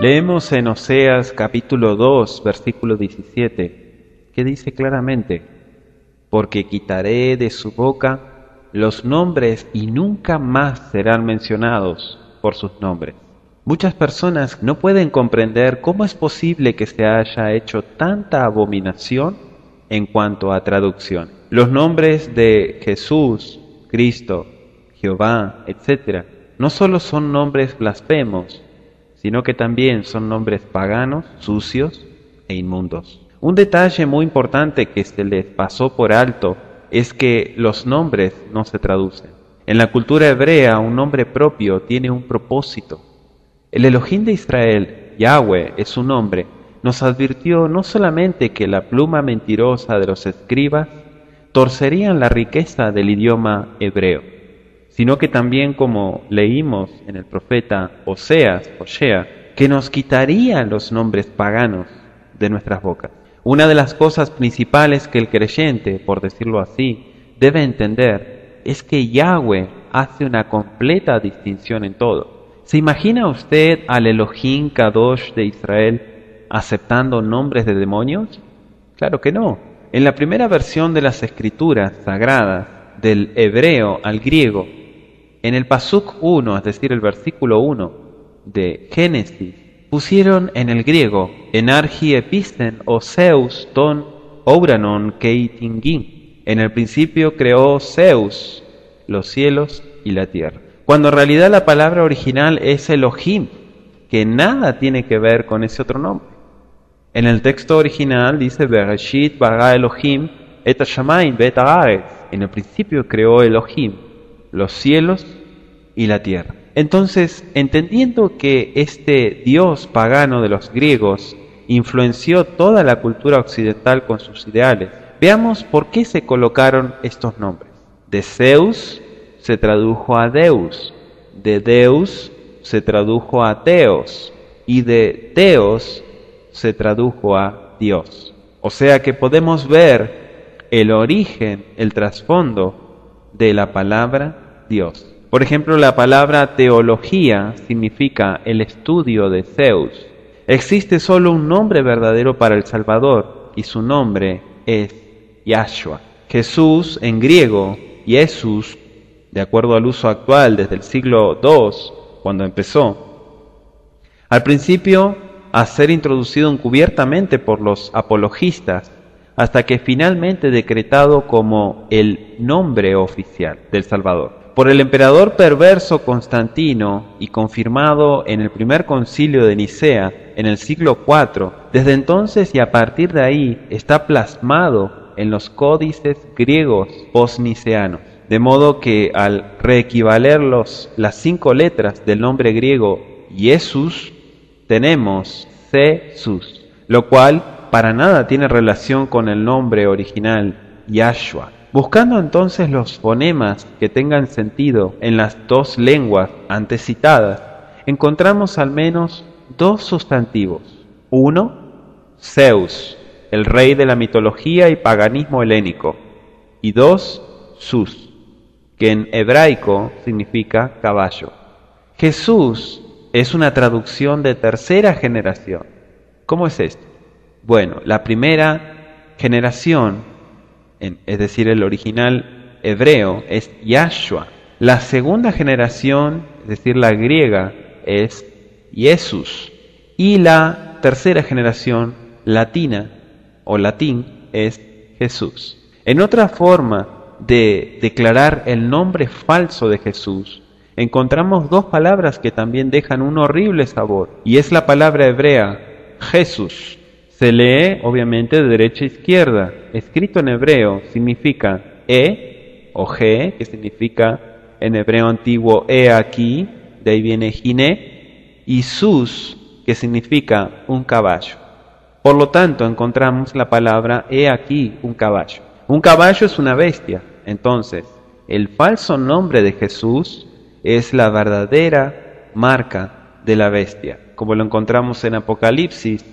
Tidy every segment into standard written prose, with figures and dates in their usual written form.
Leemos en Oseas capítulo 2, versículo 17, que dice claramente: porque quitaré de su boca los nombres y nunca más serán mencionados por sus nombres. Muchas personas no pueden comprender cómo es posible que se haya hecho tanta abominación en cuanto a traducción. Los nombres de Jesús, Cristo, Jehová, etc., no solo son nombres blasfemos, sino que también son nombres paganos, sucios e inmundos. Un detalle muy importante que se les pasó por alto es que los nombres no se traducen. En la cultura hebrea, un nombre propio tiene un propósito. El Elohim de Israel, Yahweh, es su nombre. Nos advirtió no solamente que la pluma mentirosa de los escribas torcerían la riqueza del idioma hebreo, sino que también, como leímos en el profeta Osea, que nos quitarían los nombres paganos de nuestras bocas. Una de las cosas principales que el creyente, por decirlo así, debe entender es que Yahweh hace una completa distinción en todo. ¿Se imagina usted al Elohim Kadosh de Israel aceptando nombres de demonios? Claro que no. En la primera versión de las Escrituras Sagradas, del hebreo al griego, en el Pasuk 1, es decir, el versículo 1 de Génesis, pusieron en el griego enargi episten o Zeus ton ouranon keitingin. En el principio creó Zeus los cielos y la tierra, cuando en realidad la palabra original es Elohim, que nada tiene que ver con ese otro nombre. En el texto original dice Bereshit bara Elohim et hashamayim ve'et haaretz. En el principio creó Elohim los cielos y la tierra. Entonces, entendiendo que este dios pagano de los griegos influenció toda la cultura occidental con sus ideales, veamos por qué se colocaron estos nombres. De Zeus se tradujo a Deus, de Deus se tradujo a Theos, y de Theos se tradujo a Dios. O sea que podemos ver el origen, el trasfondo de la palabra Dios. Por ejemplo, la palabra teología significa el estudio de Zeus. Existe solo un nombre verdadero para el Salvador, y su nombre es Yahshua. Jesús en griego, Jesús, de acuerdo al uso actual desde el siglo II, cuando empezó, al principio a ser introducido encubiertamente por los apologistas, hasta que finalmente decretado como el nombre oficial del Salvador por el emperador perverso Constantino y confirmado en el primer concilio de Nicea en el siglo IV. Desde entonces y a partir de ahí está plasmado en los códices griegos postniceanos, de modo que al reequivaler las 5 letras del nombre griego Jesús, tenemos Jesús, lo cual para nada tiene relación con el nombre original Yahshua. Buscando entonces los fonemas que tengan sentido en las dos lenguas antecitadas, encontramos al menos 2 sustantivos. 1, Zeus, el rey de la mitología y paganismo helénico, y 2, Sus, que en hebraico significa caballo. Jesús es una traducción de tercera generación. ¿Cómo es esto? Bueno, la primera generación, es decir, el original hebreo, es Yahshua. La segunda generación, es decir, la griega, es Jesús. Y la tercera generación, latina o latín, es Jesús. En otra forma de declarar el nombre falso de Jesús, encontramos 2 palabras que también dejan un horrible sabor, y es la palabra hebrea, Jesús. Se lee, obviamente, de derecha a izquierda. Escrito en hebreo significa o G, que significa en hebreo antiguo aquí, de ahí viene Giné, y Sus, que significa un caballo. Por lo tanto, encontramos la palabra aquí, un caballo. Un caballo es una bestia. Entonces, el falso nombre de Jesús es la verdadera marca de la bestia, como lo encontramos en Apocalipsis,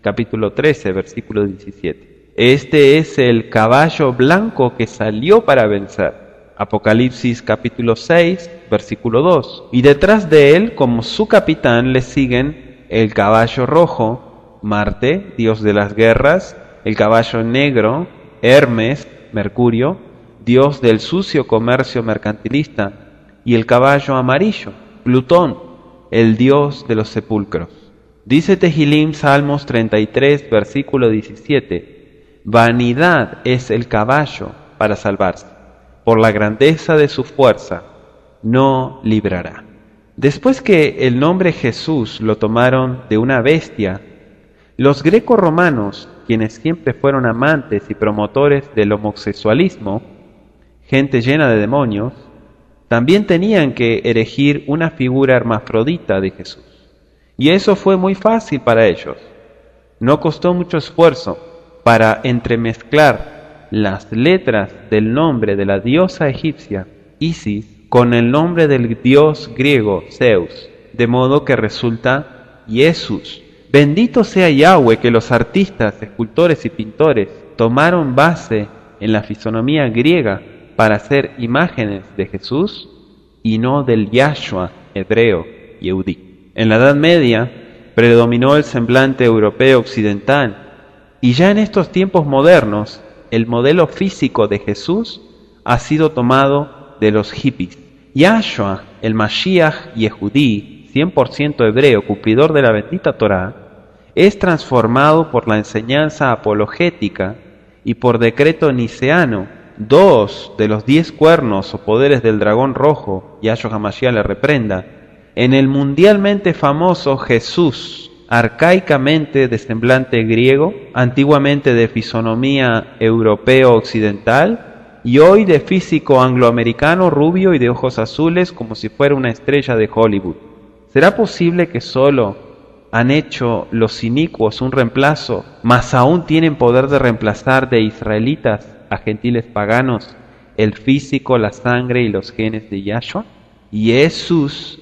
capítulo 13, versículo 17. Este es el caballo blanco que salió para vencer. Apocalipsis capítulo 6, versículo 2. Y detrás de él, como su capitán, le siguen el caballo rojo, Marte, dios de las guerras, el caballo negro, Hermes, Mercurio, dios del sucio comercio mercantilista, y el caballo amarillo, Plutón, el dios de los sepulcros. Dice Tehilim, Salmos 33, versículo 17, vanidad es el caballo para salvarse, por la grandeza de su fuerza no librará. Después que el nombre Jesús lo tomaron de una bestia, los greco-romanos, quienes siempre fueron amantes y promotores del homosexualismo, gente llena de demonios, también tenían que erigir una figura hermafrodita de Jesús. Y eso fue muy fácil para ellos. No costó mucho esfuerzo para entremezclar las letras del nombre de la diosa egipcia, Isis, con el nombre del dios griego, Zeus, de modo que resulta Jesús. Bendito sea Yahweh, que los artistas, escultores y pintores tomaron base en la fisonomía griega para hacer imágenes de Jesús y no del Yahshua hebreo, Yehudí. En la Edad Media predominó el semblante europeo occidental, y ya en estos tiempos modernos el modelo físico de Jesús ha sido tomado de los hippies. Yahshua, el Mashiach Yehudí, 100% hebreo, cumplidor de la bendita Torá, es transformado por la enseñanza apologética y por decreto niceano. 2 de los 10 cuernos o poderes del dragón rojo, Yahshua HaMashiach le reprenda, en el mundialmente famoso Jesús, arcaicamente de semblante griego, antiguamente de fisonomía europeo occidental, y hoy de físico angloamericano rubio y de ojos azules como si fuera una estrella de Hollywood. ¿Será posible que solo han hecho los inicuos un reemplazo, mas aún tienen poder de reemplazar de israelitas a gentiles paganos el físico, la sangre y los genes de Yahshua? Jesús,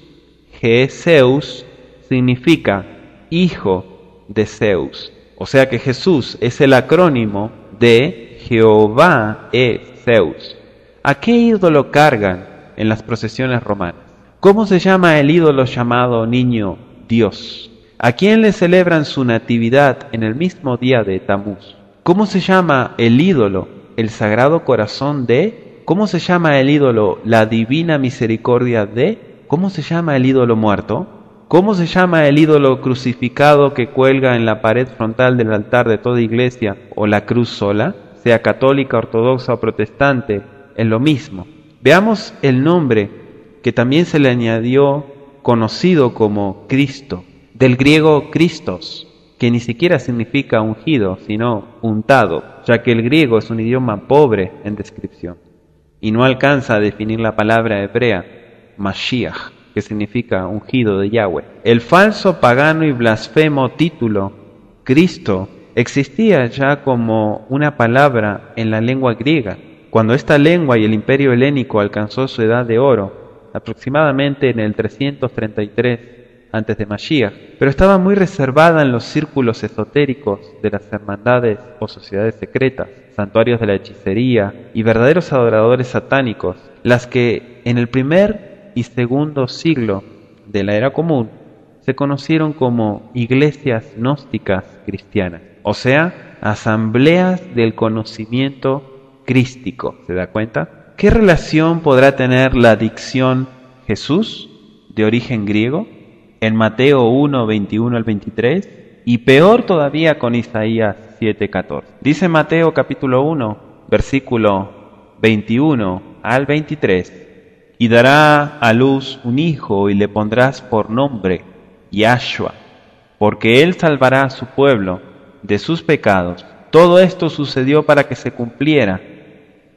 Zeus, significa hijo de Zeus. O sea que Jesús es el acrónimo de Jehová es Zeus. ¿A qué ídolo cargan en las procesiones romanas? ¿Cómo se llama el ídolo llamado niño Dios? ¿A quién le celebran su natividad en el mismo día de Tamuz? ¿Cómo se llama el ídolo, el Sagrado Corazón de? ¿Cómo se llama el ídolo, la Divina Misericordia de? ¿Cómo se llama el ídolo muerto? ¿Cómo se llama el ídolo crucificado que cuelga en la pared frontal del altar de toda iglesia o la cruz sola? Sea católica, ortodoxa o protestante, es lo mismo. Veamos el nombre que también se le añadió, conocido como Cristo, del griego Christos, que ni siquiera significa ungido, sino untado, ya que el griego es un idioma pobre en descripción y no alcanza a definir la palabra hebrea Mashiach, que significa ungido de Yahweh. El falso, pagano y blasfemo título Cristo existía ya como una palabra en la lengua griega, cuando esta lengua y el imperio helénico alcanzó su edad de oro, aproximadamente en el 333 antes de Mashiach, pero estaba muy reservada en los círculos esotéricos de las hermandades o sociedades secretas, santuarios de la hechicería y verdaderos adoradores satánicos, las que en el primer y segundo siglo de la era común se conocieron como iglesias gnósticas cristianas, o sea, asambleas del conocimiento crístico. ¿Se da cuenta? ¿Qué relación podrá tener la dicción Jesús, de origen griego, en Mateo 1, 21 al 23, y peor todavía con Isaías 7, 14? Dice Mateo capítulo 1, versículo 21 al 23, y dará a luz un hijo y le pondrás por nombre Yahshua, porque él salvará a su pueblo de sus pecados. Todo esto sucedió para que se cumpliera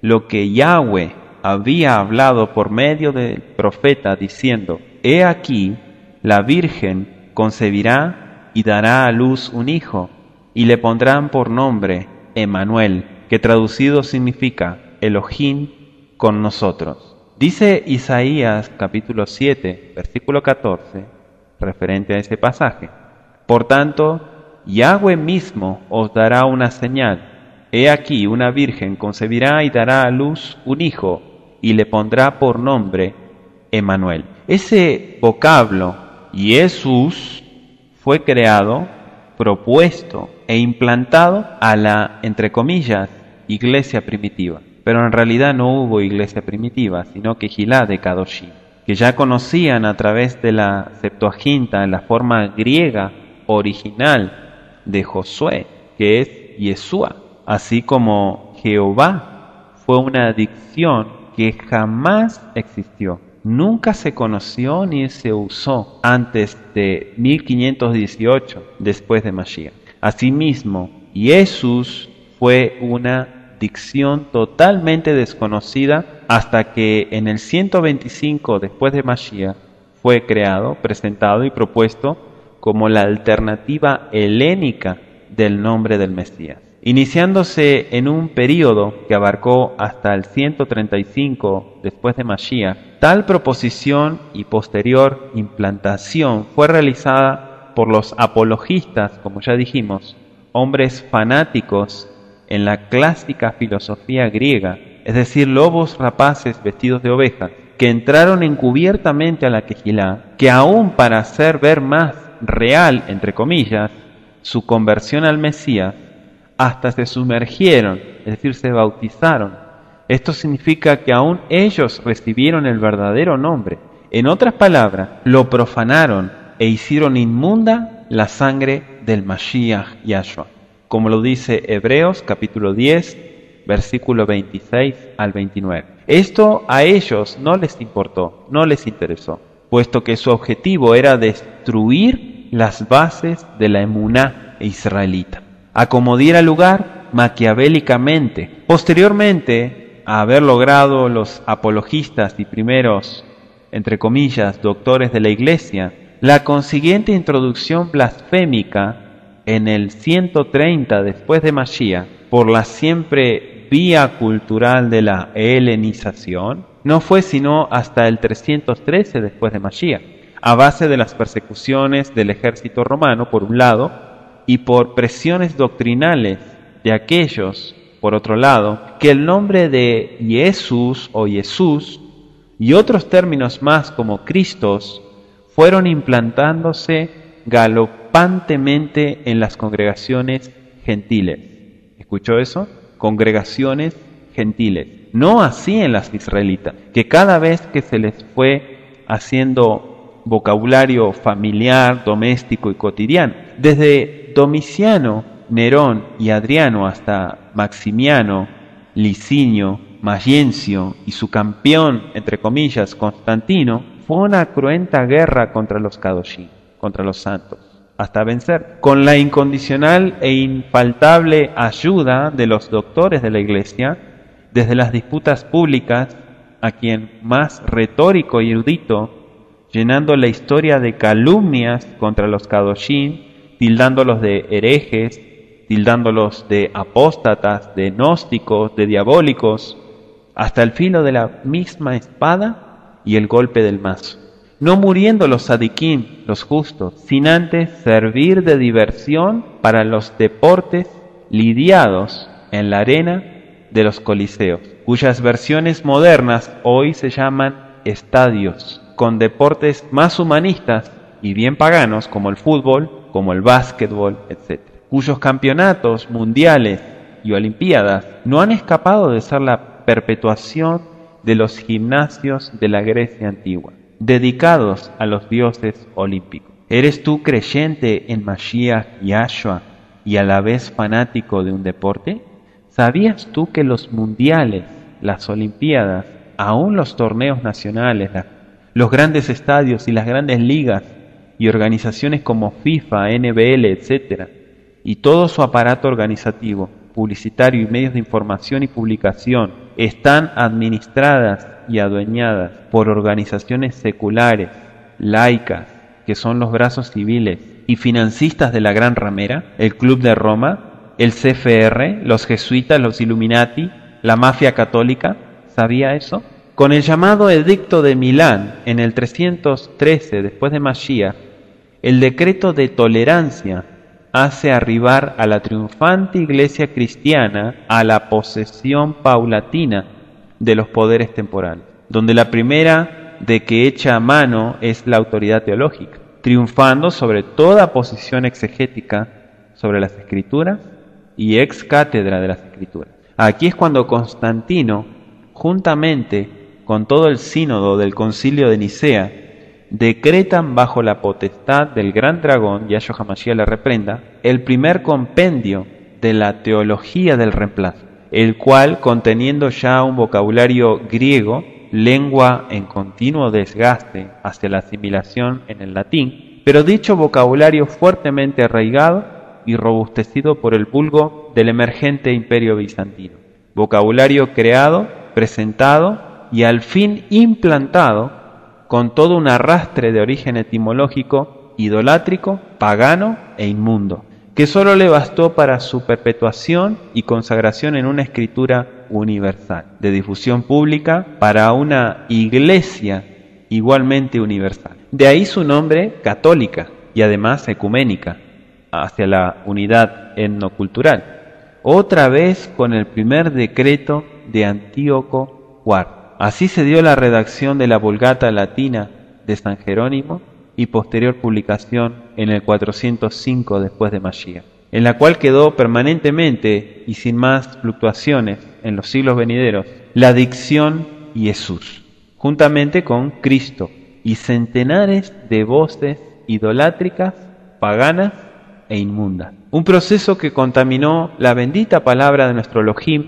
lo que Yahweh había hablado por medio del profeta, diciendo: He aquí, la Virgen concebirá y dará a luz un hijo, y le pondrán por nombre Emmanuel, que traducido significa Elohim con nosotros. Dice Isaías capítulo 7, versículo 14, referente a ese pasaje: Por tanto, Yahweh mismo os dará una señal. He aquí, una virgen concebirá y dará a luz un hijo, y le pondrá por nombre Emmanuel. Ese vocablo, Jesús, fue creado, propuesto e implantado a la, entre comillas, iglesia primitiva. Pero en realidad no hubo iglesia primitiva, sino que Gilá de Kadoshim, que ya conocían a través de la Septuaginta, en la forma griega original de Josué, que es Yeshua, así como Jehová fue una dicción que jamás existió. Nunca se conoció ni se usó antes de 1518, después de Mashiach. Asimismo, Jesús fue una dicción totalmente desconocida hasta que en el 125 después de Mashiach fue creado, presentado y propuesto como la alternativa helénica del nombre del Mesías. Iniciándose en un período que abarcó hasta el 135 después de Mashiach, tal proposición y posterior implantación fue realizada por los apologistas, como ya dijimos, hombres fanáticos en la clásica filosofía griega, es decir, lobos rapaces vestidos de ovejas, que entraron encubiertamente a la Quejilá, que aún para hacer ver más real, entre comillas, su conversión al Mesías, hasta se sumergieron, es decir, se bautizaron. Esto significa que aún ellos recibieron el verdadero nombre. En otras palabras, lo profanaron e hicieron inmunda la sangre del Mashiach Yahshua, como lo dice Hebreos capítulo 10, versículo 26 al 29. Esto a ellos no les importó, no les interesó, puesto que su objetivo era destruir las bases de la emuná israelita, a como diera lugar maquiavélicamente. Posteriormente a haber logrado los apologistas y primeros, entre comillas, doctores de la Iglesia, la consiguiente introducción blasfémica en el 130 después de Mashiach, por la siempre vía cultural de la helenización, no fue sino hasta el 313 después de Mashiach, a base de las persecuciones del ejército romano, por un lado, y por presiones doctrinales de aquellos, por otro lado, que el nombre de Jesús o Jesús y otros términos más como Cristos fueron implantándose galopantemente en las congregaciones gentiles. ¿Escuchó eso? Congregaciones gentiles. No así en las israelitas, que cada vez que se les fue haciendo vocabulario familiar, doméstico y cotidiano, desde Domiciano, Nerón y Adriano hasta Maximiano, Licinio, Mayencio y su campeón, entre comillas, Constantino, fue una cruenta guerra contra los Kadoshim, contra los santos, hasta vencer, con la incondicional e infaltable ayuda de los doctores de la Iglesia, desde las disputas públicas, a quien más retórico y erudito, llenando la historia de calumnias contra los Kadoshim, tildándolos de herejes, tildándolos de apóstatas, de gnósticos, de diabólicos, hasta el filo de la misma espada y el golpe del mazo. No muriendo los sadiquim, los justos, sin antes servir de diversión para los deportes lidiados en la arena de los coliseos, cuyas versiones modernas hoy se llaman estadios, con deportes más humanistas y bien paganos como el fútbol, como el básquetbol, etc., cuyos campeonatos mundiales y olimpiadas no han escapado de ser la perpetuación de los gimnasios de la Grecia antigua, dedicados a los dioses olímpicos. ¿Eres tú creyente en Mashiach Yahshua y a la vez fanático de un deporte? ¿Sabías tú que los mundiales, las olimpiadas, aún los torneos nacionales, los grandes estadios y las grandes ligas y organizaciones como FIFA, NBL, etc., y todo su aparato organizativo, publicitario y medios de información y publicación están administradas y adueñadas por organizaciones seculares, laicas, que son los brazos civiles y financistas de la Gran Ramera, el Club de Roma, el CFR, los jesuitas, los Illuminati, la mafia católica? ¿Sabía eso? Con el llamado Edicto de Milán, en el 313 después de Mashiach, el decreto de tolerancia hace arribar a la triunfante iglesia cristiana a la posesión paulatina de los poderes temporales, donde la primera de que echa mano es la autoridad teológica, triunfando sobre toda posición exegética sobre las Escrituras y ex cátedra de las Escrituras. Aquí es cuando Constantino, juntamente con todo el sínodo del Concilio de Nicea, decretan bajo la potestad del gran dragón, Yahshua HaMashiach le reprenda, el primer compendio de la teología del reemplazo, el cual, conteniendo ya un vocabulario griego, lengua en continuo desgaste hacia la asimilación en el latín, pero dicho vocabulario fuertemente arraigado y robustecido por el vulgo del emergente imperio bizantino. Vocabulario creado, presentado y al fin implantado con todo un arrastre de origen etimológico, idolátrico, pagano e inmundo, que sólo le bastó para su perpetuación y consagración en una escritura universal, de difusión pública para una iglesia igualmente universal. De ahí su nombre católica y además ecuménica, hacia la unidad etnocultural, otra vez con el primer decreto de Antíoco IV. Así se dio la redacción de la Vulgata Latina de San Jerónimo y posterior publicación en el 405 después de Mashiach, en la cual quedó permanentemente y sin más fluctuaciones en los siglos venideros la dicción Jesús, juntamente con Cristo y centenares de voces idolátricas, paganas e inmundas. Un proceso que contaminó la bendita palabra de nuestro Elohim,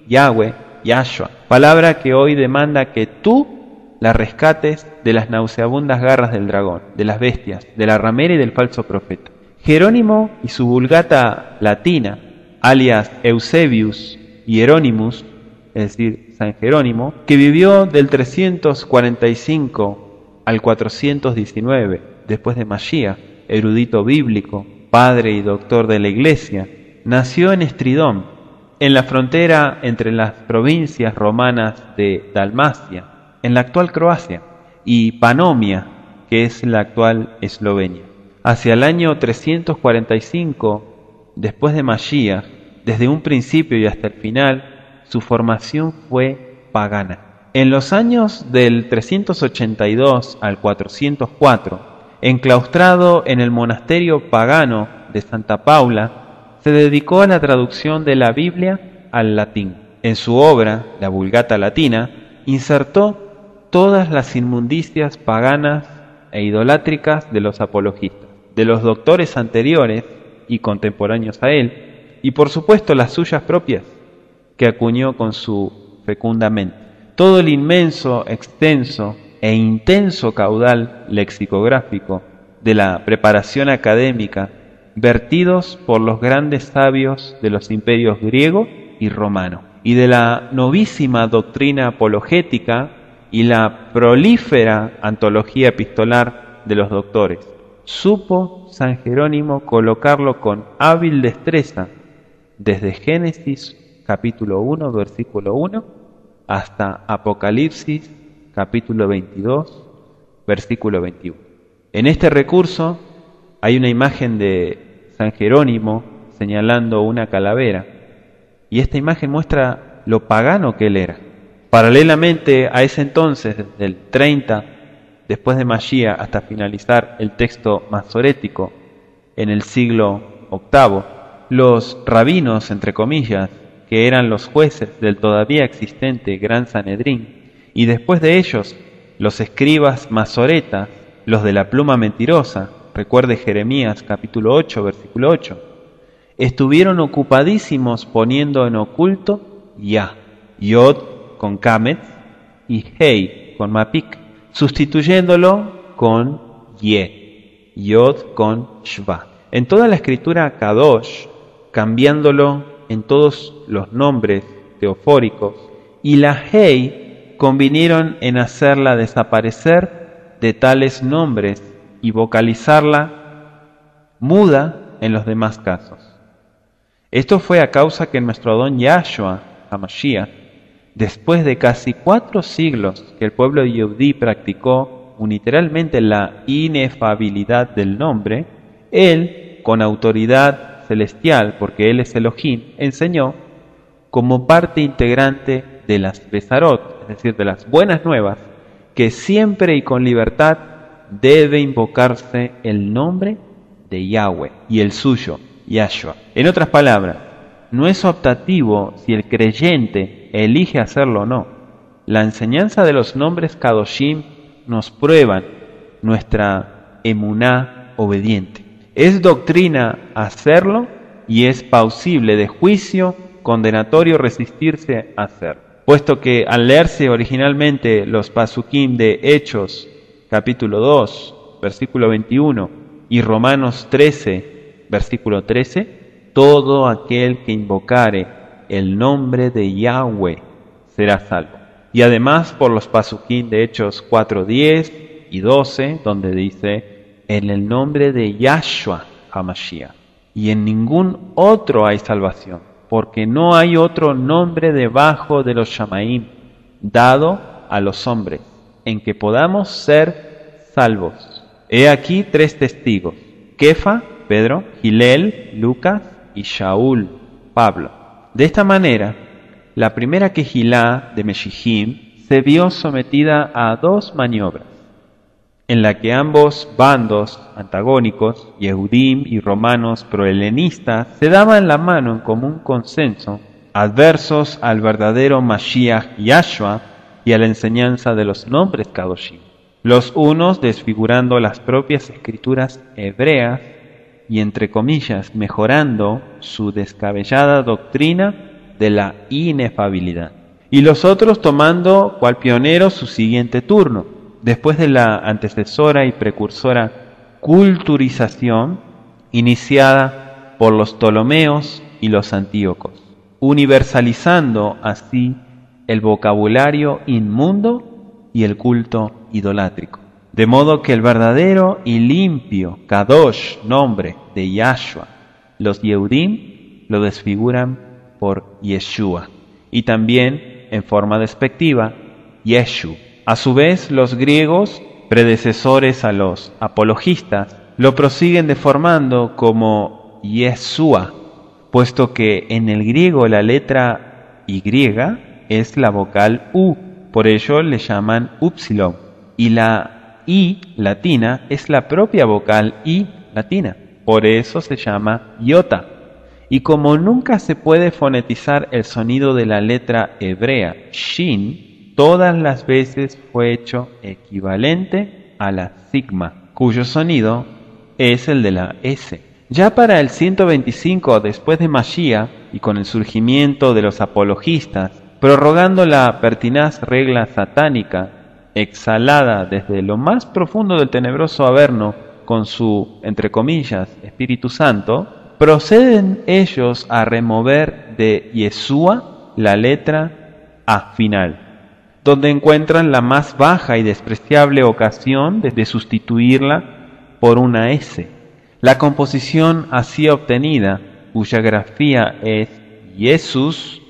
Yahweh, Yahshua, palabra que hoy demanda que tú la rescates de las nauseabundas garras del dragón, de las bestias, de la ramera y del falso profeta. Jerónimo y su Vulgata latina, alias Eusebius Hieronymus, es decir, San Jerónimo, que vivió del 345 al 419 después de Mashiach, erudito bíblico, padre y doctor de la Iglesia, nació en Estridón, en la frontera entre las provincias romanas de Dalmacia, en la actual Croacia, y Panomia, que es la actual Eslovenia. Hacia el año 345 después de Mashiach, desde un principio y hasta el final, su formación fue pagana. En los años del 382 al 404, enclaustrado en el monasterio pagano de Santa Paula, se dedicó a la traducción de la Biblia al latín. En su obra, la Vulgata Latina, insertó todas las inmundicias paganas e idolátricas de los apologistas, de los doctores anteriores y contemporáneos a él, y por supuesto las suyas propias, que acuñó con su fecunda mente. Todo el inmenso, extenso e intenso caudal lexicográfico de la preparación académica vertidos por los grandes sabios de los imperios griego y romano, y de la novísima doctrina apologética y la prolífera antología epistolar de los doctores, supo San Jerónimo colocarlo con hábil destreza desde Génesis capítulo 1, versículo 1, hasta Apocalipsis capítulo 22, versículo 21. En este recurso hay una imagen de San Jerónimo señalando una calavera, y esta imagen muestra lo pagano que él era. Paralelamente a ese entonces, desde el 30 después de Mashiach hasta finalizar el texto masorético en el siglo VIII, los rabinos, entre comillas, que eran los jueces del todavía existente Gran Sanedrín, y después de ellos los escribas masoretas, los de la pluma mentirosa, recuerde Jeremías capítulo 8, versículo 8, estuvieron ocupadísimos poniendo en oculto Ya, Yod con Kamet y Hei con Mapik, sustituyéndolo con Ye, Yod con Shva. En toda la escritura Kadosh, cambiándolo en todos los nombres teofóricos, y la Hei convinieron en hacerla desaparecer de tales nombres y vocalizarla muda en los demás casos. Esto fue a causa que nuestro Adón Yahshua HaMashiach, después de casi 4 siglos que el pueblo Yehudí practicó unilateralmente la inefabilidad del nombre, él, con autoridad celestial, porque él es Elohim, enseñó, como parte integrante de las Besarot, es decir, de las buenas nuevas, que siempre y con libertad debe invocarse el nombre de Yahweh y el suyo, Yahshua. En otras palabras, no es optativo si el creyente elige hacerlo o no. La enseñanza de los nombres Kadoshim nos prueban nuestra emuná obediente. Es doctrina hacerlo y es plausible de juicio condenatorio resistirse a hacer. Puesto que al leerse originalmente los pasukim de Hechos, capítulo 2, versículo 21, y Romanos 13, versículo 13, todo aquel que invocare el nombre de Yahweh será salvo. Y además por los pasukim de Hechos 4, 10 y 12, donde dice, en el nombre de Yahshua HaMashiach, y en ningún otro hay salvación, porque no hay otro nombre debajo de los Shamaim dado a los hombres, en que podamos ser salvos. He aquí 3 testigos, Kefa, Pedro, Gilel, Lucas y Shaul, Pablo. De esta manera, la primera Kehilá de Meshijim se vio sometida a 2 maniobras, en la que ambos bandos antagónicos, Yehudim y romanos prohelenistas, se daban la mano en común consenso, adversos al verdadero Mashiach Yahshua y a la enseñanza de los nombres Kadoshim, los unos desfigurando las propias escrituras hebreas y, entre comillas, mejorando su descabellada doctrina de la inefabilidad, y los otros tomando cual pioneros su siguiente turno, después de la antecesora y precursora culturización iniciada por los Ptolomeos y los Antíocos, universalizando así el vocabulario inmundo y el culto idolátrico. De modo que el verdadero y limpio Kadosh nombre de Yahshua, los Yehudim lo desfiguran por Yeshua, y también en forma despectiva, Yeshu. A su vez, los griegos, predecesores a los apologistas, lo prosiguen deformando como Yeshua, puesto que en el griego la letra Y es la vocal U, por ello le llaman Upsilon, y la I latina es la propia vocal I latina, por eso se llama Iota. Y como nunca se puede fonetizar el sonido de la letra hebrea Shin, todas las veces fue hecho equivalente a la sigma, cuyo sonido es el de la S. Ya para el 125 después de Mashiach, y con el surgimiento de los apologistas, prorrogando la pertinaz regla satánica, exhalada desde lo más profundo del tenebroso Averno con su, entre comillas, Espíritu Santo, proceden ellos a remover de Yeshua la letra A final, donde encuentran la más baja y despreciable ocasión de sustituirla por una S. La composición así obtenida, cuya grafía es Jesús,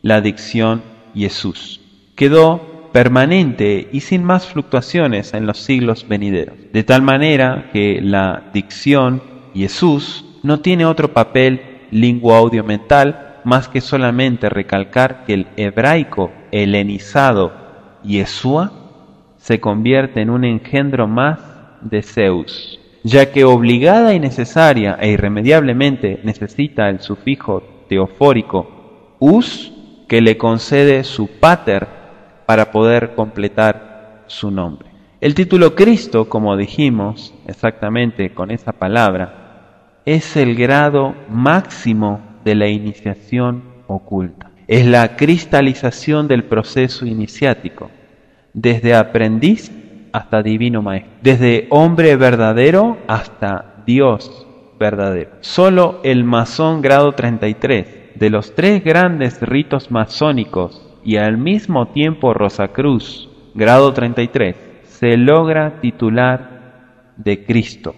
la dicción Jesús, quedó permanente y sin más fluctuaciones en los siglos venideros, de tal manera que la dicción Jesús no tiene otro papel lingüo-audio-mental más que solamente recalcar que el hebraico helenizado Yeshua se convierte en un engendro más de Zeus, ya que obligada y necesaria e irremediablemente necesita el sufijo teofórico us, que le concede su pater para poder completar su nombre. El título Cristo, como dijimos exactamente con esa palabra, es el grado máximo de la iniciación oculta. Es la cristalización del proceso iniciático, desde aprendiz hasta divino maestro, desde hombre verdadero hasta Dios verdadero. Solo el masón grado 33, de los 3 grandes ritos masónicos y al mismo tiempo Rosacruz, grado 33, se logra titular de Cristo.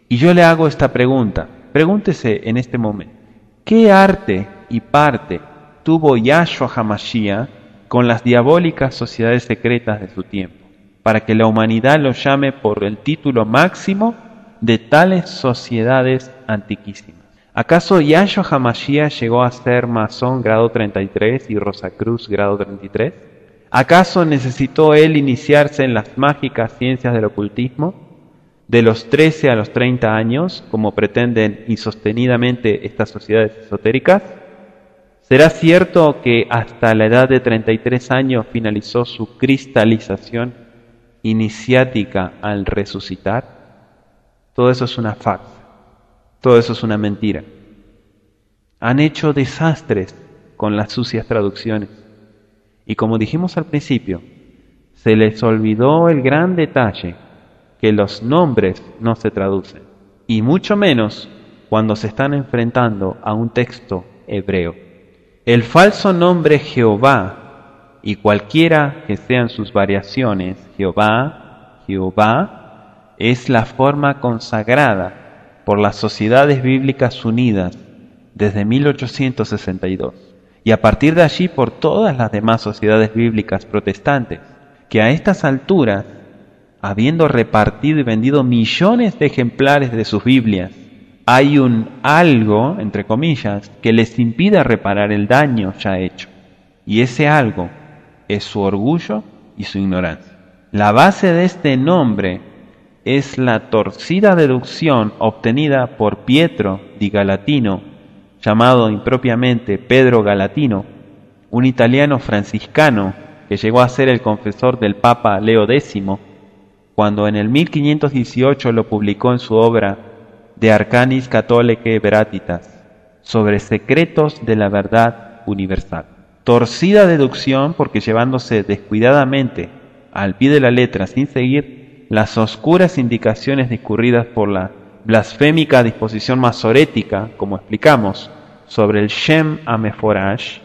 Y yo le hago esta pregunta, pregúntese en este momento, ¿qué arte y parte tuvo Yahshua HaMashiach con las diabólicas sociedades secretas de su tiempo, para que la humanidad lo llame por el título máximo de tales sociedades antiquísimas? ¿Acaso Yahshua HaMashiach llegó a ser masón grado 33 y Rosacruz grado 33? ¿Acaso necesitó él iniciarse en las mágicas ciencias del ocultismo de los 13 a los 30 años, como pretenden insostenidamente estas sociedades esotéricas? ¿Será cierto que hasta la edad de 33 años finalizó su cristalización iniciática al resucitar? Todo eso es una farsa, todo eso es una mentira. Han hecho desastres con las sucias traducciones. Y como dijimos al principio, se les olvidó el gran detalle que los nombres no se traducen, y mucho menos cuando se están enfrentando a un texto hebreo. El falso nombre Jehová, y cualquiera que sean sus variaciones, Jehová, es la forma consagrada por las Sociedades Bíblicas Unidas desde 1862, y a partir de allí por todas las demás sociedades bíblicas protestantes, que a estas alturas, habiendo repartido y vendido millones de ejemplares de sus Biblias, hay un algo, entre comillas, que les impida reparar el daño ya hecho. Y ese algo es su orgullo y su ignorancia. La base de este nombre es la torcida deducción obtenida por Pietro di Galatino, llamado impropiamente Pedro Galatino, un italiano franciscano que llegó a ser el confesor del Papa Leo X, cuando en el 1518 lo publicó en su obra De Arcanis Catholicae Veritatis, sobre secretos de la verdad universal. Torcida deducción porque llevándose descuidadamente al pie de la letra sin seguir las oscuras indicaciones discurridas por la blasfémica disposición masorética, como explicamos, sobre el Shem Ameforash,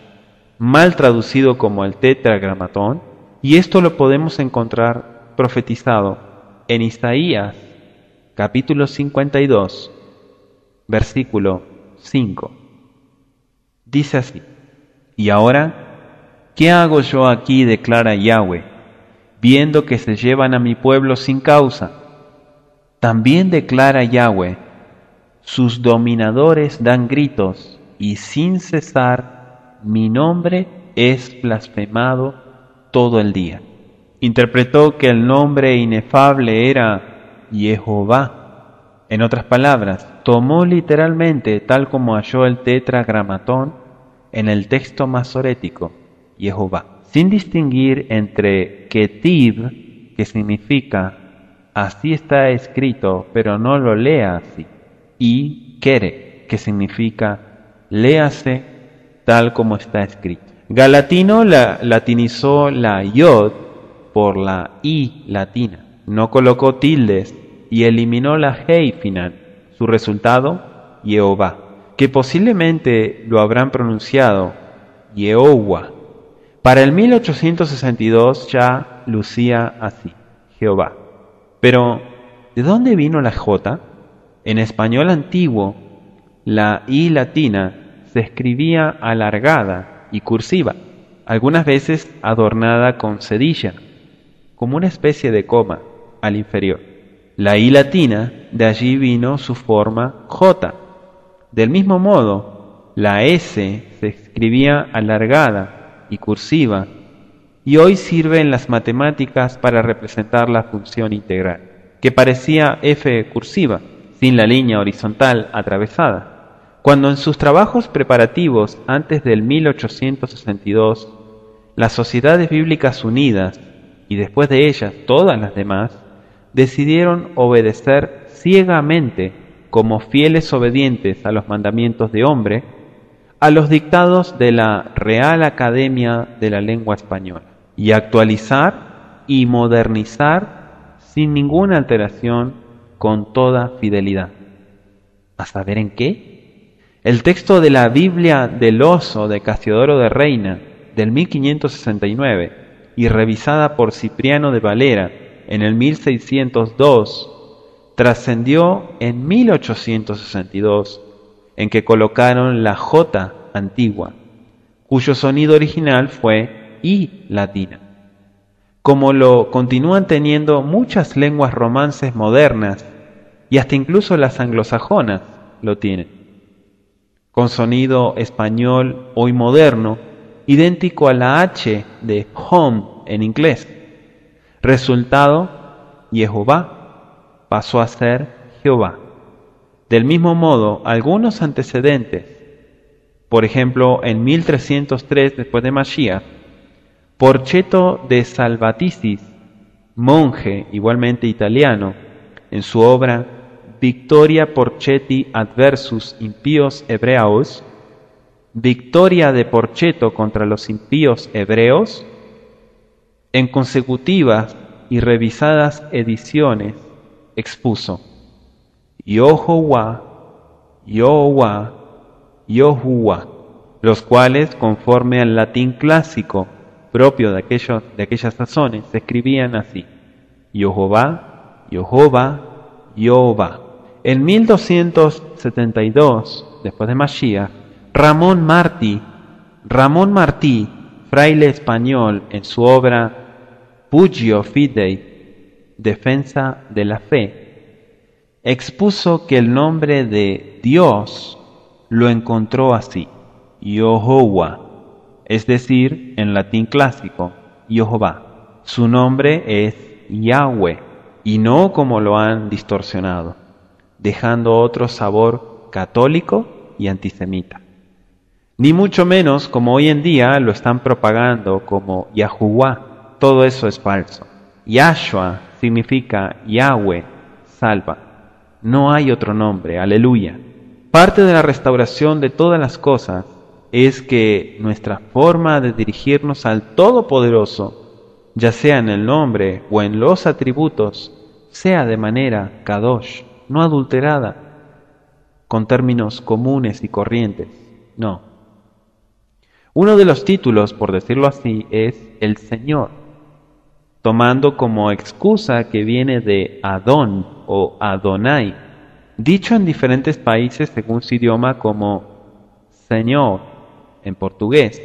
mal traducido como el Tetragramatón, y esto lo podemos encontrar profetizado en Isaías, capítulo 52, versículo 5. Dice así: «Y ahora, ¿qué hago yo aquí?, declara Yahweh, viendo que se llevan a mi pueblo sin causa. También declara Yahweh, sus dominadores dan gritos, y sin cesar mi nombre es blasfemado todo el día». Interpretó que el nombre inefable era Jehová. En otras palabras, tomó literalmente, tal como halló el Tetragramatón en el texto masorético, Jehová, sin distinguir entre Ketiv, que significa así está escrito, pero no lo lea así, y Kere, que significa léase tal como está escrito. Galatino latinizó la Yod por la I latina, no colocó tildes y eliminó la Hei final. Su resultado, Jehová, que posiblemente lo habrán pronunciado Yehová. Para el 1862 ya lucía así, Jehová. Pero, ¿de dónde vino la J? En español antiguo, la I latina se escribía alargada y cursiva, algunas veces adornada con cedilla, como una especie de coma al inferior. La I latina, de allí vino su forma J. Del mismo modo, la S se escribía alargada y cursiva, y hoy sirve en las matemáticas para representar la función integral, que parecía F cursiva, sin la línea horizontal atravesada. Cuando en sus trabajos preparativos antes del 1862, las Sociedades Bíblicas Unidas, y después de ellas todas las demás, decidieron obedecer ciegamente, como fieles obedientes a los mandamientos de hombre, a los dictados de la Real Academia de la Lengua Española, y actualizar y modernizar sin ninguna alteración, con toda fidelidad. ¿A saber en qué? El texto de la Biblia del Oso de Casiodoro de Reina, del 1569, y revisada por Cipriano de Valera en el 1602, trascendió en 1862, en que colocaron la J antigua, cuyo sonido original fue I latina, como lo continúan teniendo muchas lenguas romances modernas, y hasta incluso las anglosajonas lo tienen. con sonido español hoy moderno, idéntico a la H de home en inglés. Resultado, Jehová pasó a ser Jehová. Del mismo modo, algunos antecedentes, por ejemplo, en 1303 después de Mashiach, Porchetto de Salvaticis, monje igualmente italiano, en su obra Victoria Porchetti adversus impios hebreaos, Victoria de Porchetto contra los impíos hebreos, en consecutivas y revisadas ediciones expuso Yohová, Yohová, Yohuá, los cuales, conforme al latín clásico propio de aquellas sazones, se escribían así: Yohová, Yohová, Yohová. En 1272, después de Mashiach, Ramón Martí, fraile español, en su obra Pugio Fidei, Defensa de la Fe, expuso que el nombre de Dios lo encontró así, Yehová, es decir, en latín clásico, Jehová. Su nombre es Yahweh, y no como lo han distorsionado, dejando otro sabor católico y antisemita. Ni mucho menos como hoy en día lo están propagando como Yahuwah. Todo eso es falso. Yahshua significa Yahweh, salva. No hay otro nombre, aleluya. Parte de la restauración de todas las cosas es que nuestra forma de dirigirnos al Todopoderoso, ya sea en el nombre o en los atributos, sea de manera kadosh, no adulterada, con términos comunes y corrientes, no. Uno de los títulos, por decirlo así, es el Señor, tomando como excusa que viene de Adón o Adonai, dicho en diferentes países según su idioma como Señor en portugués,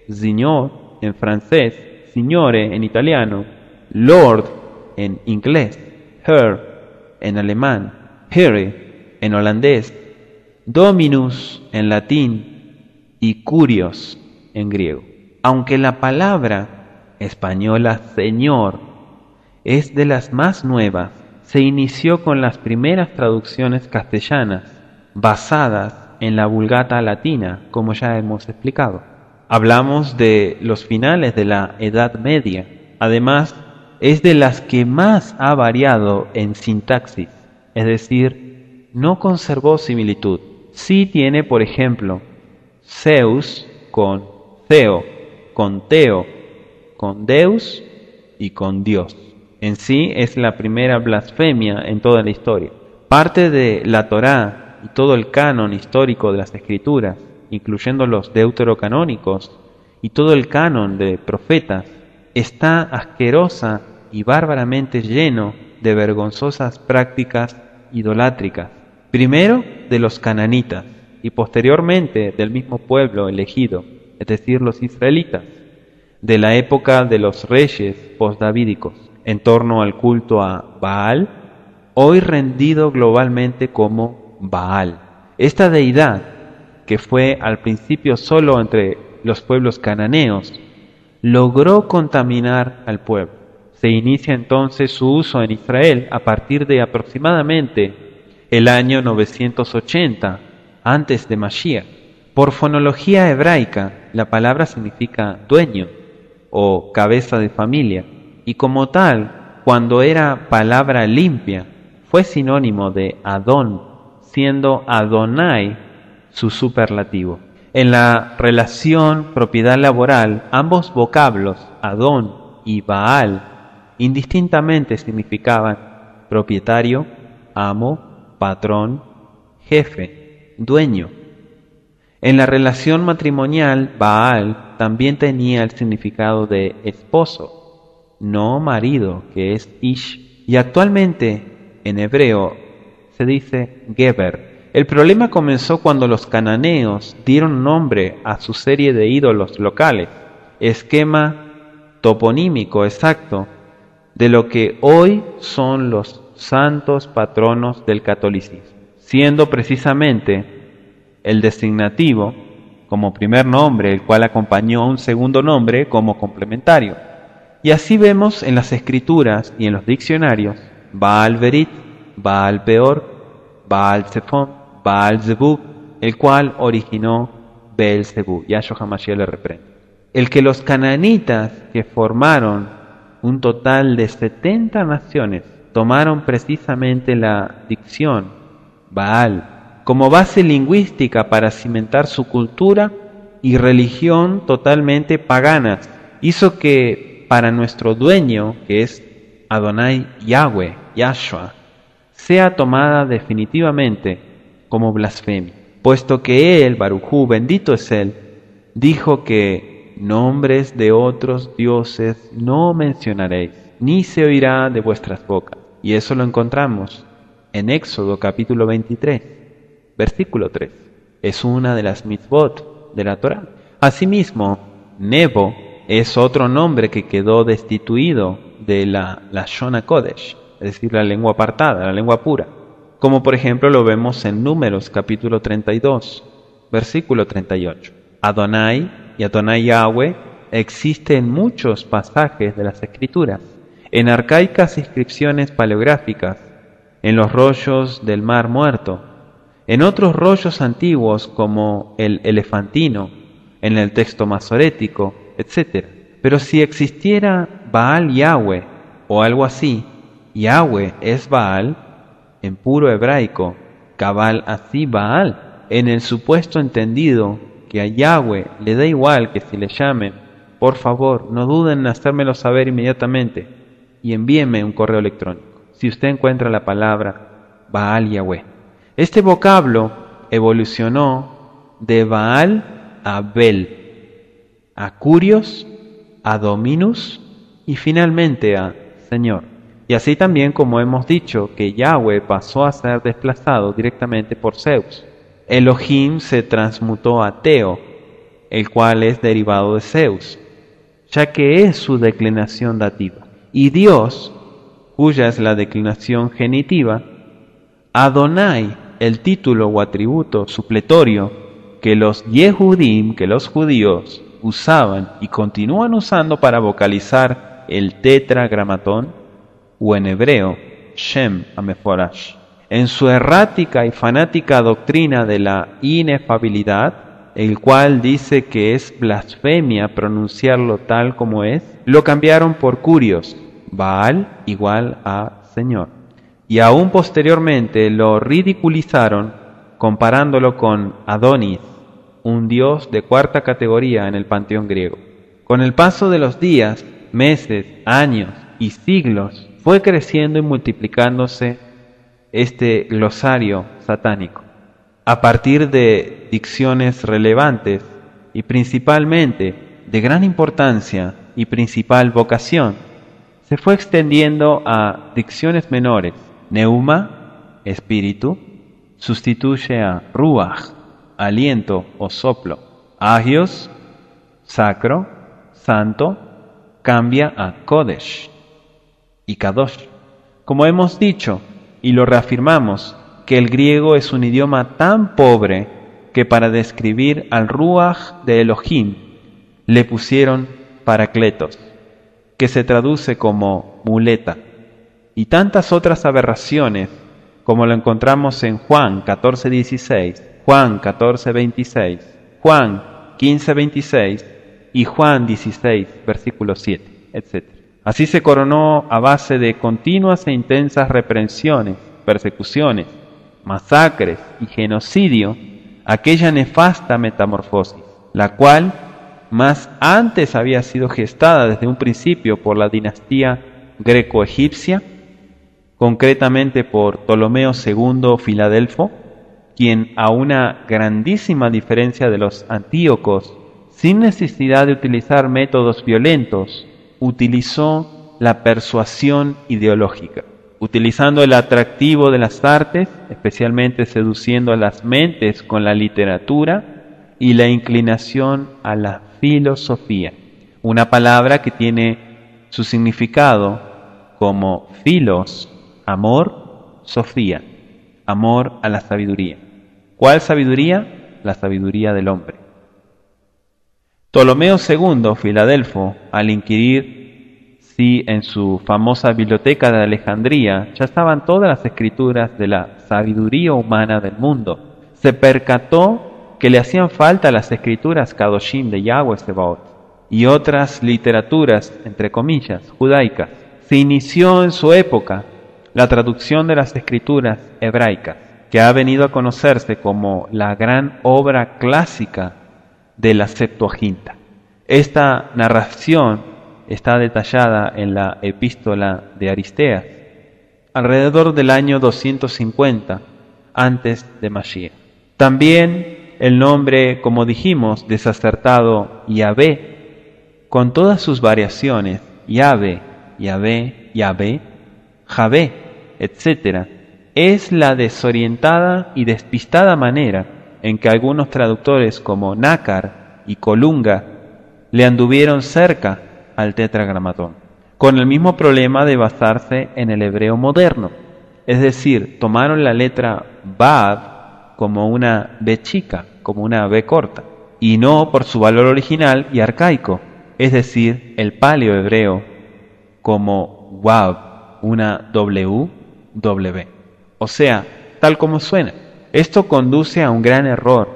Signor en francés, Signore en italiano, Lord en inglés, Herr en alemán, Herre en holandés, Dominus en latín y Curios en griego. Aunque la palabra española Señor es de las más nuevas, se inició con las primeras traducciones castellanas, basadas en la Vulgata latina, como ya hemos explicado. Hablamos de los finales de la Edad Media. Además, es de las que más ha variado en sintaxis, es decir, no conservó similitud. Sí tiene, por ejemplo, Zeus con Theo, con Teo, con Deus y con Dios. En sí es la primera blasfemia en toda la historia. Parte de la Torá y todo el canon histórico de las Escrituras, incluyendo los deuterocanónicos y todo el canon de profetas, está asquerosa y bárbaramente lleno de vergonzosas prácticas idolátricas. Primero de los cananitas y posteriormente del mismo pueblo elegido, es decir, los israelitas, de la época de los reyes postdavídicos, en torno al culto a Baal, hoy rendido globalmente como Baal. Esta deidad, que fue al principio solo entre los pueblos cananeos, logró contaminar al pueblo. Se inicia entonces su uso en Israel a partir de aproximadamente el año 980 antes de Mashiach. Por fonología hebraica, la palabra significa dueño o cabeza de familia, y como tal, cuando era palabra limpia, fue sinónimo de Adón, siendo Adonai su superlativo. En la relación propiedad laboral, ambos vocablos, Adón y Baal, indistintamente significaban propietario, amo, patrón, jefe, dueño. En la relación matrimonial, Baal también tenía el significado de esposo, no marido, que es Ish, y actualmente en hebreo se dice Geber. El problema comenzó cuando los cananeos dieron nombre a su serie de ídolos locales, esquema toponímico exacto de lo que hoy son los santos patronos del catolicismo, siendo precisamente el designativo como primer nombre, el cual acompañó a un segundo nombre como complementario. Y así vemos en las escrituras y en los diccionarios Baal Berit, Baal Peor, Baal Zephon, Baal Zebub, el cual originó Beelzebú. Yahshua HaMashiach le reprende. El que los cananitas, que formaron un total de 70 naciones, tomaron precisamente la dicción Baal como base lingüística para cimentar su cultura y religión totalmente paganas, hizo que para nuestro dueño, que es Adonai Yahweh, Yahshua, sea tomada definitivamente como blasfemia, puesto que él, Barujú, bendito es él, dijo que nombres de otros dioses no mencionaréis, ni se oirá de vuestras bocas. Y eso lo encontramos en Éxodo capítulo 23, versículo 3. Es una de las mitzvot de la Torá. Asimismo, Nebo es otro nombre que quedó destituido de la Lashon HaKodesh, es decir, la lengua apartada, la lengua pura. Como por ejemplo lo vemos en Números capítulo 32, versículo 38. Adonai y Adonai Yahweh existe en muchos pasajes de las Escrituras, en arcaicas inscripciones paleográficas, en los rollos del Mar Muerto, en otros rollos antiguos como el elefantino, en el texto masorético, etc. Pero si existiera Baal Yahweh o algo así, Yahweh es Baal, en puro hebraico, Kabal así Baal, en el supuesto entendido que a Yahweh le da igual que si le llamen, por favor, no duden en hacérmelo saber inmediatamente y envíenme un correo electrónico si usted encuentra la palabra Baal Yahweh. Este vocablo evolucionó de Baal a Bel, a Curios, a Dominus y finalmente a Señor. Y así también como hemos dicho que Yahweh pasó a ser desplazado directamente por Zeus. Elohim se transmutó a Teo, el cual es derivado de Zeus, ya que es su declinación dativa. Y Dios, cuya es la declinación genitiva, Adonai, el título o atributo supletorio que los Yehudim, que los judíos, usaban y continúan usando para vocalizar el tetragramatón, o en hebreo, Shem Ameforash. En su errática y fanática doctrina de la inefabilidad, el cual dice que es blasfemia pronunciarlo tal como es, lo cambiaron por Curios, Baal igual a Señor. Y aún posteriormente lo ridiculizaron comparándolo con Adonis, un dios de cuarta categoría en el panteón griego. Con el paso de los días, meses, años y siglos, fue creciendo y multiplicándose este glosario satánico. A partir de dicciones relevantes y principalmente de gran importancia y principal vocación, se fue extendiendo a dicciones menores. Neuma, espíritu, sustituye a ruach, aliento o soplo. Agios, sacro, santo, cambia a kodesh y kadosh. Como hemos dicho y lo reafirmamos, que el griego es un idioma tan pobre que para describir al ruach de Elohim le pusieron paracletos, que se traduce como muleta, y tantas otras aberraciones como lo encontramos en Juan 14:16, Juan 14:26, Juan 15:26 y Juan 16, versículo 7, etc. Así se coronó a base de continuas e intensas reprensiones, persecuciones, masacres y genocidio aquella nefasta metamorfosis, la cual más antes había sido gestada desde un principio por la dinastía greco-egipcia, concretamente por Ptolomeo II Filadelfo, quien a una grandísima diferencia de los antíocos, sin necesidad de utilizar métodos violentos, utilizó la persuasión ideológica, utilizando el atractivo de las artes, especialmente seduciendo a las mentes con la literatura y la inclinación a la filosofía, una palabra que tiene su significado como filos, amor, sofía, amor a la sabiduría. ¿Cuál sabiduría? la sabiduría del hombre. Ptolomeo II, Filadelfo, al inquirir si en su famosa biblioteca de Alejandría ya estaban todas las escrituras de la sabiduría humana del mundo, se percató que le hacían falta las escrituras Kadoshim de Yahweh Sebaot y otras literaturas, entre comillas, judaicas. Se inició en su época la traducción de las escrituras hebraicas, que ha venido a conocerse como la gran obra clásica de la Septuaginta. Esta narración está detallada en la epístola de Aristeas, alrededor del año 250 antes de Mashiach. También el nombre, como dijimos, desacertado Yahvé, con todas sus variaciones, Yahvé, Yahvé, Yahvé, Javé, etc., es la desorientada y despistada manera en que algunos traductores como Nácar y Colunga le anduvieron cerca al tetragramatón, con el mismo problema de basarse en el hebreo moderno, es decir, tomaron la letra Vav como una B chica, como una B corta, y no por su valor original y arcaico, es decir, el paleo-hebreo como Wav, una W. O sea, tal como suena. Esto conduce a un gran error,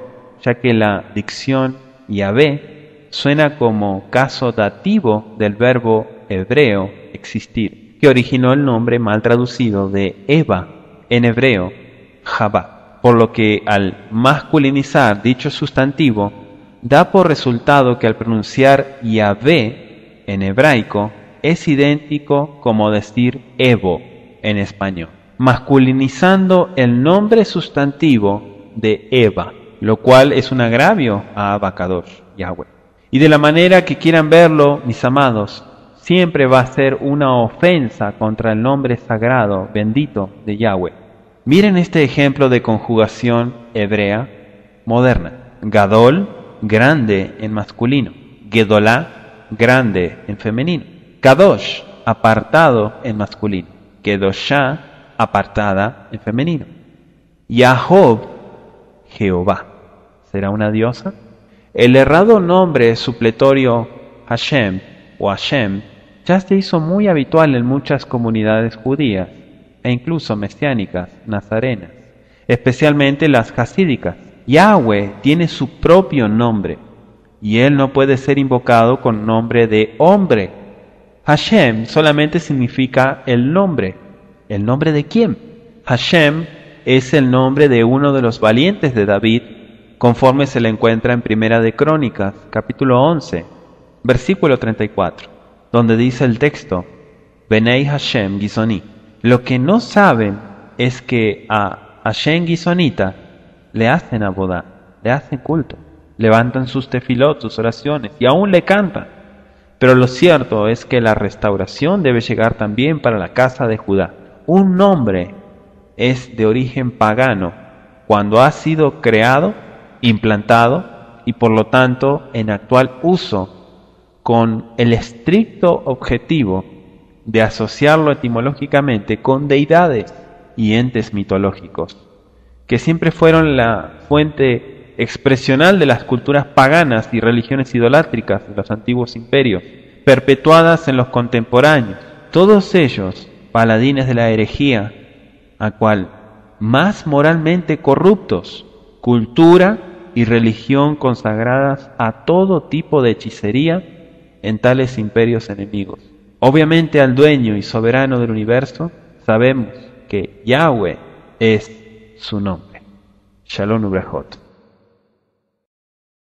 ya que la dicción Yahvé suena como caso dativo del verbo hebreo existir, que originó el nombre mal traducido de Eva, en hebreo, Javá, por lo que al masculinizar dicho sustantivo, da por resultado que al pronunciar Yahvé en hebraico es idéntico como decir Evo en español, masculinizando el nombre sustantivo de Eva, lo cual es un agravio a Abacadosh, Yahweh. Y de la manera que quieran verlo, mis amados, siempre va a ser una ofensa contra el nombre sagrado, bendito de Yahweh. Miren este ejemplo de conjugación hebrea moderna. Gadol, grande en masculino. Gedolá, grande en femenino. Kadosh, apartado en masculino. Kedoshá, apartada en femenino. Yahob, Jehová. ¿Será una diosa? El errado nombre supletorio Hashem o Hashem ya se hizo muy habitual en muchas comunidades judías e incluso mesiánicas, nazarenas, especialmente las hasídicas. Yahweh tiene su propio nombre y él no puede ser invocado con nombre de hombre. Hashem solamente significa el nombre. ¿El nombre de quién? Hashem es el nombre de uno de los valientes de David, conforme se le encuentra en Primera de Crónicas, capítulo 11, versículo 34, donde dice el texto, Benei Hashem Gizoni. Lo que no saben es que a Hashem Gizonita le hacen abodá, le hacen culto, levantan sus tefilot, sus oraciones, y aún le cantan. Pero lo cierto es que la restauración debe llegar también para la casa de Judá. Un nombre es de origen pagano cuando ha sido creado, implantado y por lo tanto en actual uso con el estricto objetivo de asociarlo etimológicamente con deidades y entes mitológicos, que siempre fueron la fuente expresional de las culturas paganas y religiones idolátricas de los antiguos imperios, perpetuadas en los contemporáneos, todos ellos paladines de la herejía, a cual más moralmente corruptos, cultura y religión consagradas a todo tipo de hechicería en tales imperios enemigos. Obviamente al dueño y soberano del universo sabemos que Yahweh es su nombre. Shalom Ubrajot.